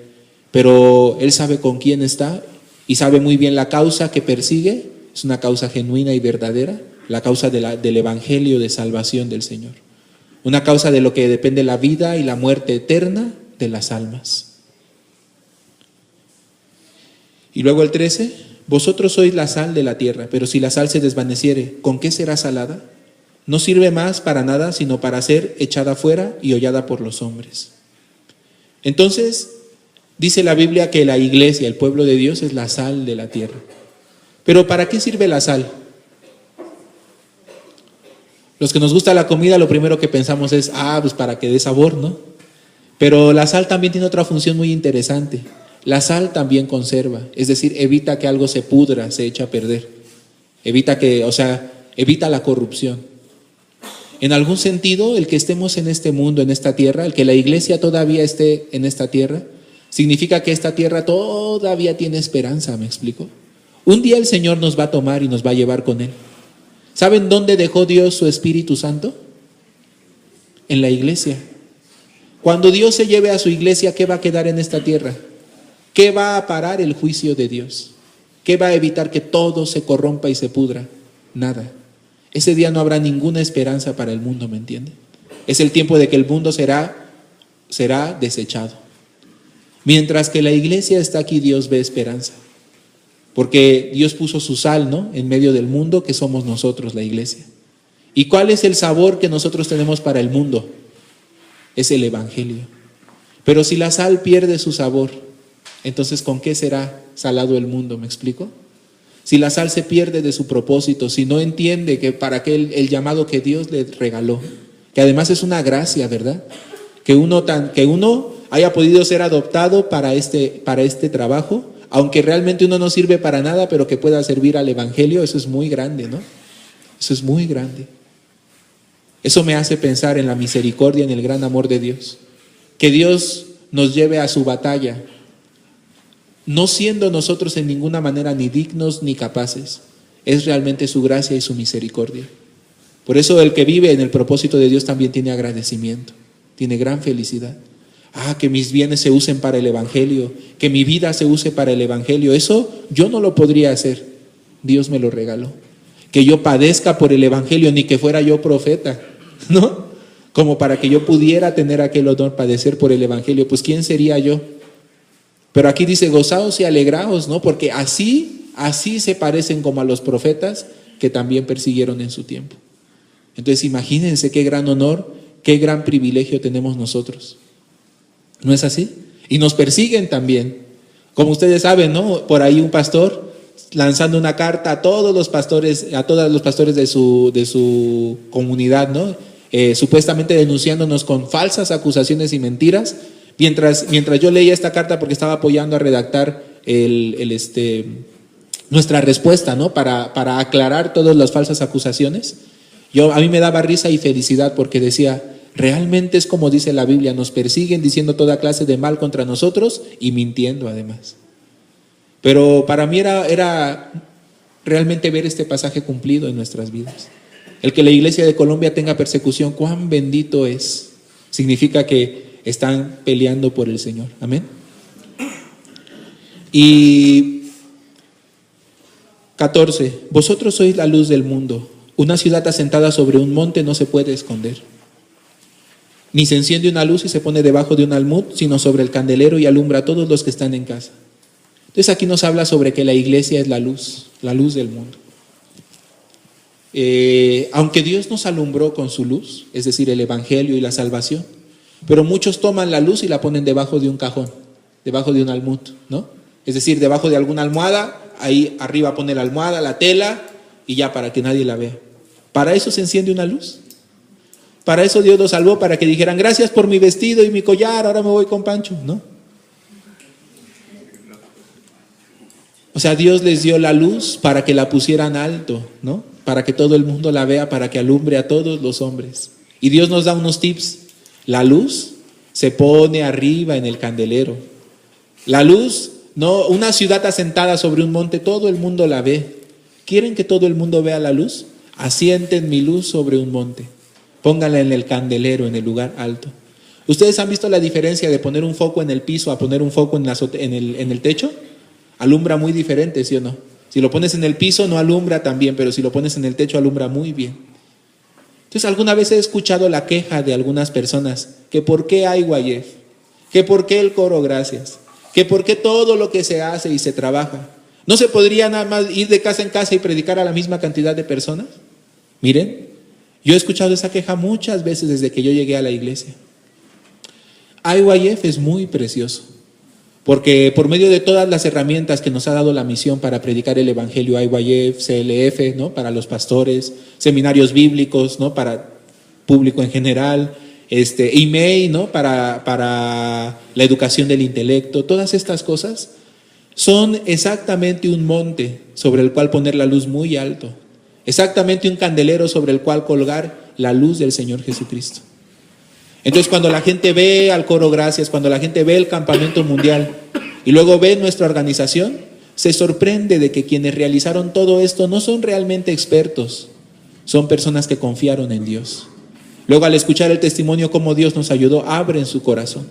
pero él sabe con quién está y sabe muy bien la causa que persigue. Es una causa genuina y verdadera, la causa del evangelio de salvación del Señor. una causa de lo que depende la vida y la muerte eterna de las almas. Y luego el 13, vosotros sois la sal de la tierra, pero si la sal se desvaneciere, ¿con qué será salada? No sirve más para nada, sino para ser echada fuera y hollada por los hombres. Entonces, dice la Biblia que la iglesia, el pueblo de Dios, es la sal de la tierra. Pero ¿para qué sirve la sal? Los que nos gusta la comida, lo primero que pensamos es, pues para que dé sabor, ¿no? Pero la sal también tiene otra función muy interesante. La sal también conserva, es decir, evita que algo se pudra, se eche a perder. Evita la corrupción. En algún sentido, el que estemos en este mundo, en esta tierra, el que la iglesia todavía esté en esta tierra, significa que esta tierra todavía tiene esperanza, ¿me explico? Un día el Señor nos va a tomar y nos va a llevar con Él. ¿Saben dónde dejó Dios su Espíritu Santo? En la iglesia. Cuando Dios se lleve a su iglesia, ¿qué va a quedar en esta tierra? ¿Qué va a parar el juicio de Dios? ¿Qué va a evitar que todo se corrompa y se pudra? Nada. Ese día no habrá ninguna esperanza para el mundo, ¿me entiende? Es el tiempo de que el mundo será desechado. Mientras que la iglesia está aquí, Dios ve esperanza. Porque Dios puso su sal, ¿no?, en medio del mundo, que somos nosotros, la iglesia. ¿Y cuál es el sabor que nosotros tenemos para el mundo? Es el evangelio. Pero si la sal pierde su sabor, entonces ¿con qué será salado el mundo? ¿Me explico? Si la sal se pierde de su propósito, si no entiende que para qué el llamado que Dios le regaló, que además es una gracia, ¿verdad? Que uno haya podido ser adoptado para este trabajo, aunque realmente uno no sirve para nada, pero que pueda servir al evangelio, eso es muy grande, ¿no? Eso es muy grande. Eso me hace pensar en la misericordia, en el gran amor de Dios. Que Dios nos lleve a su batalla, no siendo nosotros en ninguna manera ni dignos ni capaces. Es realmente su gracia y su misericordia. Por eso el que vive en el propósito de Dios también tiene agradecimiento, tiene gran felicidad. Que mis bienes se usen para el evangelio, que mi vida se use para el evangelio. Eso yo no lo podría hacer, Dios me lo regaló. Que yo padezca por el evangelio, ni que fuera yo profeta, ¿no? Como para que yo pudiera tener aquel honor, padecer por el evangelio. Pues ¿quién sería yo? Pero aquí dice, gozaos y alegraos, ¿no? Porque así se parecen como a los profetas que también persiguieron en su tiempo. Entonces imagínense qué gran honor, qué gran privilegio tenemos nosotros. ¿No es así? Y nos persiguen también. Como ustedes saben, ¿no? Por ahí un pastor lanzando una carta a todos los pastores de su comunidad, ¿no? Supuestamente denunciándonos con falsas acusaciones y mentiras. Mientras yo leía esta carta, porque estaba apoyando a redactar nuestra respuesta, ¿no? Para aclarar todas las falsas acusaciones, a mí me daba risa y felicidad, porque decía, realmente es como dice la Biblia, nos persiguen diciendo toda clase de mal contra nosotros y mintiendo además. Pero para mí era realmente ver este pasaje cumplido en nuestras vidas. El que la iglesia de Colombia tenga persecución, cuán bendito es. Significa que están peleando por el Señor. Amén. Y 14, vosotros sois la luz del mundo. Una ciudad asentada sobre un monte no se puede esconder. Ni se enciende una luz y se pone debajo de un almud, sino sobre el candelero y alumbra a todos los que están en casa. Entonces aquí nos habla sobre que la iglesia es la luz del mundo. Aunque Dios nos alumbró con su luz, es decir, el evangelio y la salvación, pero muchos toman la luz y la ponen debajo de un cajón, debajo de un almud, ¿no? Es decir, debajo de alguna almohada, ahí arriba pone la almohada, la tela, y ya para que nadie la vea. ¿Para eso se enciende una luz? Para eso Dios los salvó, para que dijeran, gracias por mi vestido y mi collar, ahora me voy con Pancho, ¿no? O sea, Dios les dio la luz para que la pusieran alto, ¿no? Para que todo el mundo la vea, para que alumbre a todos los hombres. Y Dios nos da unos tips. La luz se pone arriba en el candelero. La luz, no, una ciudad asentada sobre un monte, todo el mundo la ve. ¿Quieren que todo el mundo vea la luz? Asienten mi luz sobre un monte. Pónganla en el candelero, en el lugar alto. ¿Ustedes han visto la diferencia de poner un foco en el piso a poner un foco en el techo? Alumbra muy diferente, ¿sí o no? Si lo pones en el piso no alumbra tan bien, pero si lo pones en el techo alumbra muy bien. Entonces, alguna vez he escuchado la queja de algunas personas, que por qué hay YF, que por qué el coro gracias, que por qué todo lo que se hace y se trabaja. ¿No se podría nada más ir de casa en casa y predicar a la misma cantidad de personas? Miren, yo he escuchado esa queja muchas veces desde que yo llegué a la iglesia. IYF es muy precioso, porque por medio de todas las herramientas que nos ha dado la misión para predicar el evangelio, IYF, CLF, ¿no?, para los pastores, seminarios bíblicos, ¿no?, para público en general, IMEI, ¿no?, para la educación del intelecto, todas estas cosas son exactamente un monte sobre el cual poner la luz muy alto, exactamente un candelero sobre el cual colgar la luz del Señor Jesucristo. Entonces, cuando la gente ve al coro gracias, cuando la gente ve el campamento mundial y luego ve nuestra organización, se sorprende de que quienes realizaron todo esto no son realmente expertos, son personas que confiaron en Dios. Luego, al escuchar el testimonio cómo Dios nos ayudó, abren su corazón.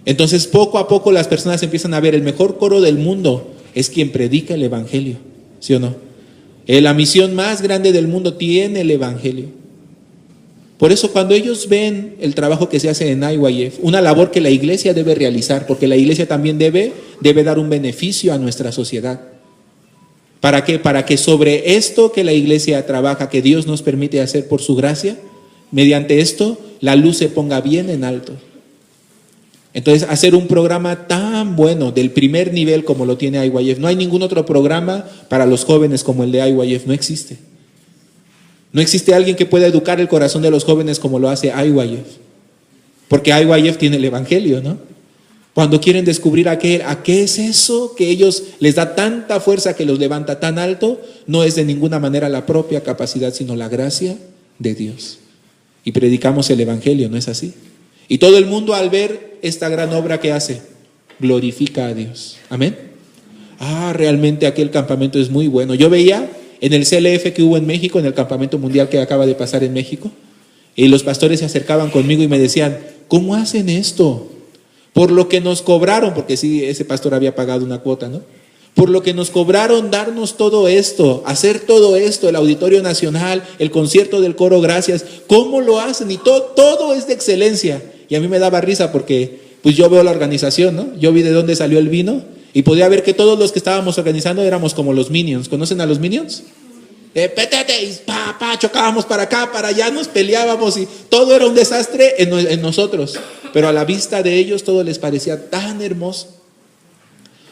Entonces, poco a poco las personas empiezan a ver, el mejor coro del mundo es quien predica el evangelio, ¿sí o no? La misión más grande del mundo tiene el evangelio. Por eso, cuando ellos ven el trabajo que se hace en IYF, una labor que la iglesia debe realizar, porque la iglesia también debe dar un beneficio a nuestra sociedad. ¿Para qué? Para que sobre esto que la iglesia trabaja, que Dios nos permite hacer por su gracia, mediante esto la luz se ponga bien en alto. Entonces, hacer un programa tan bueno, del primer nivel como lo tiene IYF, no hay ningún otro programa para los jóvenes como el de IYF, no existe. No existe alguien que pueda educar el corazón de los jóvenes como lo hace IYF. Porque IYF tiene el evangelio, ¿no? Cuando quieren descubrir a qué es eso que ellos les da tanta fuerza, que los levanta tan alto, no es de ninguna manera la propia capacidad, sino la gracia de Dios. Y predicamos el evangelio, ¿no es así? Y todo el mundo, al ver esta gran obra que hace, glorifica a Dios. Amén. Realmente aquel campamento es muy bueno. Yo veía en el CLF que hubo en México, en el campamento mundial que acaba de pasar en México, y los pastores se acercaban conmigo y me decían, ¿cómo hacen esto? Por lo que nos cobraron, porque sí, ese pastor había pagado una cuota, ¿no? Por lo que nos cobraron darnos todo esto, hacer todo esto, el Auditorio Nacional, el concierto del coro gracias, ¿cómo lo hacen? Y todo es de excelencia. Y a mí me daba risa porque pues yo veo la organización, ¿no? Yo vi de dónde salió el vino y podía ver que todos los que estábamos organizando éramos como los Minions. ¿Conocen a los Minions? Petete, y chocábamos para acá, para allá, nos peleábamos y todo era un desastre en nosotros. Pero a la vista de ellos todo les parecía tan hermoso.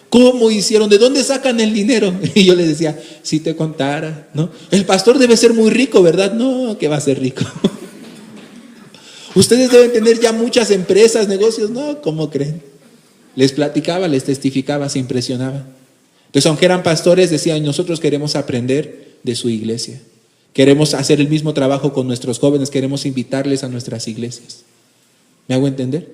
¿Cómo hicieron? ¿De dónde sacan el dinero? Y yo les decía, si te contara, ¿no? El pastor debe ser muy rico, ¿verdad? No, que va a ser rico. Ustedes deben tener ya muchas empresas, negocios. No, ¿cómo creen? Les platicaba, les testificaba, se impresionaba. Entonces, aunque eran pastores, decían, nosotros queremos aprender de su iglesia. Queremos hacer el mismo trabajo con nuestros jóvenes, queremos invitarles a nuestras iglesias. ¿Me hago entender?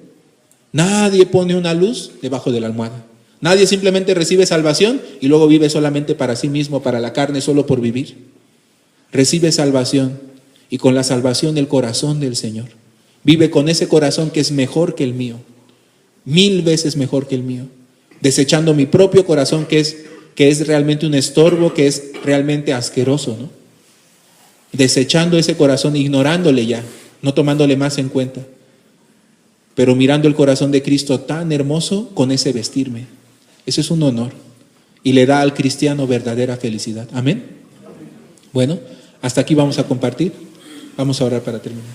Nadie pone una luz debajo de la almohada. Nadie simplemente recibe salvación y luego vive solamente para sí mismo, para la carne, solo por vivir. Recibe salvación y con la salvación el corazón del Señor. Vive con ese corazón que es mejor que el mío, 1000 veces mejor que el mío, desechando mi propio corazón que es realmente un estorbo, que es realmente asqueroso, ¿no? Desechando ese corazón, ignorándole ya, no tomándole más en cuenta, pero mirando el corazón de Cristo tan hermoso, con ese vestirme. Eso es un honor y le da al cristiano verdadera felicidad. Amén. Bueno, hasta aquí vamos a compartir. Vamos a orar para terminar.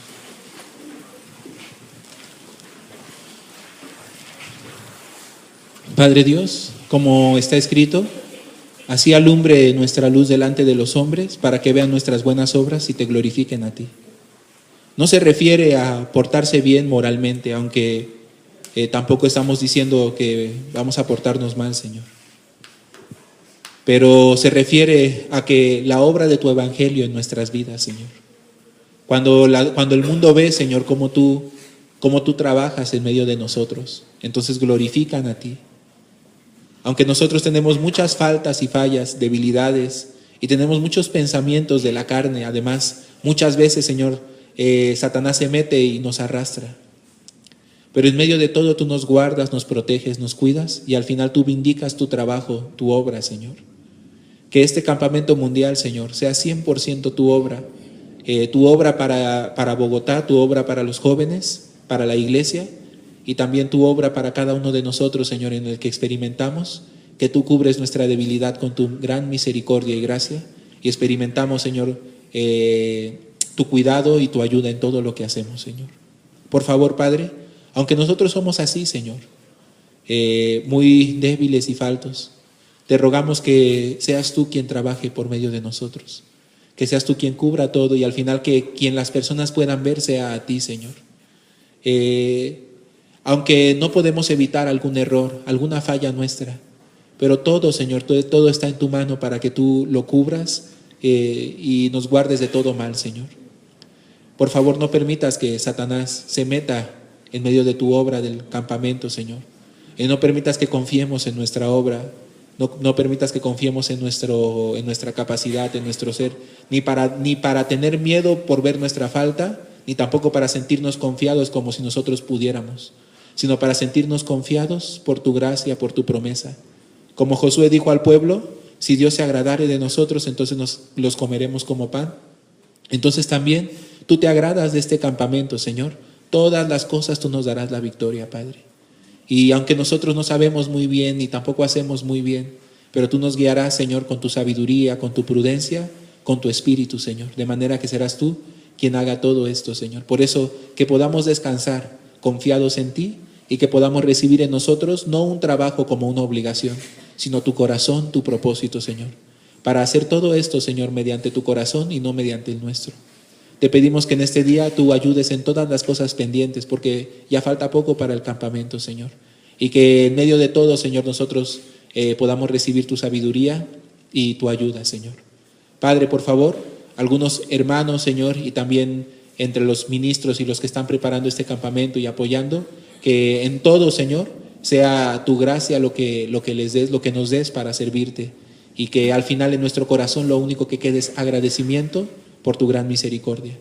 Padre Dios, como está escrito, así alumbre nuestra luz delante de los hombres para que vean nuestras buenas obras y te glorifiquen a ti. No se refiere a portarse bien moralmente, aunque tampoco estamos diciendo que vamos a portarnos mal, Señor. Pero se refiere a que la obra de tu evangelio en nuestras vidas, Señor. Cuando el mundo ve, Señor, cómo tú trabajas en medio de nosotros, entonces glorifican a ti. Aunque nosotros tenemos muchas faltas y fallas, debilidades, y tenemos muchos pensamientos de la carne, además, muchas veces, Señor, Satanás se mete y nos arrastra. Pero en medio de todo tú nos guardas, nos proteges, nos cuidas y al final tú vindicas tu trabajo, tu obra, Señor. Que este campamento mundial, Señor, sea 100% tu obra tu obra para Bogotá, tu obra para los jóvenes, para la iglesia, y también tu obra para cada uno de nosotros, Señor, en el que experimentamos que tú cubres nuestra debilidad con tu gran misericordia y gracia, y experimentamos, Señor, tu cuidado y tu ayuda en todo lo que hacemos, Señor. Por favor, Padre, aunque nosotros somos así, Señor, muy débiles y faltos, te rogamos que seas tú quien trabaje por medio de nosotros, que seas tú quien cubra todo y al final que quien las personas puedan ver sea a ti, Señor. Aunque no podemos evitar algún error, alguna falla nuestra, pero todo, Señor, todo está en tu mano para que tú lo cubras y nos guardes de todo mal, Señor. Por favor, no permitas que Satanás se meta en medio de tu obra del campamento, Señor. No permitas que confiemos en nuestra obra, no permitas que confiemos en nuestra capacidad, en nuestro ser, ni para tener miedo por ver nuestra falta, ni tampoco para sentirnos confiados como si nosotros pudiéramos, sino para sentirnos confiados por tu gracia, por tu promesa. Como Josué dijo al pueblo, si Dios se agradare de nosotros, entonces los comeremos como pan. Entonces también tú te agradas de este campamento, Señor. Todas las cosas tú nos darás la victoria, Padre. Y aunque nosotros no sabemos muy bien ni tampoco hacemos muy bien, pero tú nos guiarás, Señor, con tu sabiduría, con tu prudencia, con tu espíritu, Señor. De manera que serás tú quien haga todo esto, Señor. Por eso que podamos descansar confiados en ti y que podamos recibir en nosotros no un trabajo como una obligación, sino tu corazón, tu propósito, Señor. Para hacer todo esto, Señor, mediante tu corazón y no mediante el nuestro. Te pedimos que en este día tú ayudes en todas las cosas pendientes, porque ya falta poco para el campamento, Señor. Y que en medio de todo, Señor, nosotros podamos recibir tu sabiduría y tu ayuda, Señor. Padre, por favor, algunos hermanos, Señor, y también entre los ministros y los que están preparando este campamento y apoyando, que en todo, Señor, sea tu gracia lo que les des, lo que nos des para servirte. Y que al final en nuestro corazón lo único que quede es agradecimiento por tu gran misericordia.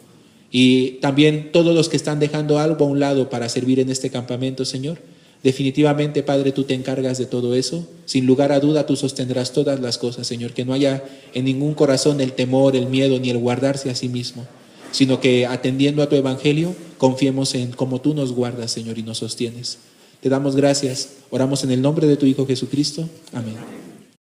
Y también todos los que están dejando algo a un lado para servir en este campamento, Señor, definitivamente, Padre, tú te encargas de todo eso. Sin lugar a duda, tú sostendrás todas las cosas, Señor. Que no haya en ningún corazón el temor, el miedo, ni el guardarse a sí mismo, sino que atendiendo a tu evangelio, confiemos en cómo tú nos guardas, Señor, y nos sostienes. Te damos gracias. Oramos en el nombre de tu Hijo Jesucristo. Amén.